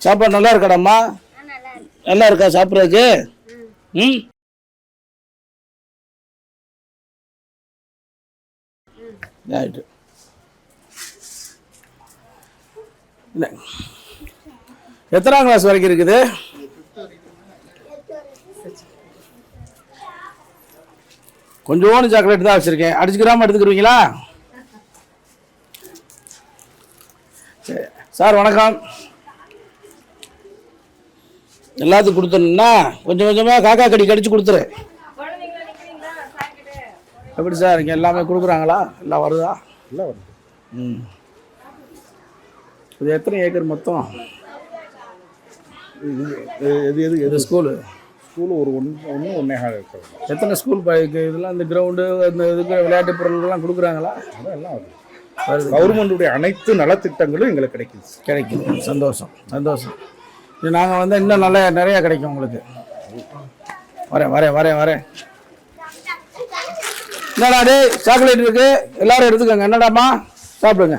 சாப்பாடு நல்லா இருக்காடாம்மா? நல்லா இருக்கா சாப்பிட்றதுக்கு? ம். ரைட்டு. இல்லை, எத்தனாம் கிளாஸ் வரைக்கும் இருக்குது? கொஞ்சோண்டு சாக்லேட் தான் வச்சுருக்கேன். அடிச்சுக்கிறாமல் எடுத்துக்கிடுவீங்களா? சரி சார், வணக்கம். எல்லாத்துக்கும் கொடுத்துருந்தா கொஞ்சம் கொஞ்சமாக காக்கா கடி கடிச்சு கொடுத்துரு. எப்படி சார் இங்கே எல்லாமே கொடுக்குறாங்களா? எல்லாம் வருதா? எல்லாம் வருது. ம். இது எத்தனை ஏக்கர் மொத்தம்? இது ஸ்கூலு ஒரு 1.5 ஏக்கர். எத்தனை ஸ்கூல் இதெல்லாம் இந்த கிரவுண்டு இந்த இதுக்கு விளையாட்டு பொருள்லாம் கொடுக்குறாங்களா? அதெல்லாம் வருது. கவர்மெண்ட்டுடைய அனைத்து நலத்திட்டங்களும் எங்களுக்கு கிடைக்கும். சந்தோஷம் சந்தோஷம். இது நாங்கள் வந்து இன்னும் நிறையா கிடைக்கும் உங்களுக்கு. வரேன். என்னடா டே சாக்லேட் இருக்குது, எல்லோரும் எடுத்துக்கோங்க. என்னடாம்மா சாப்பிடுங்க.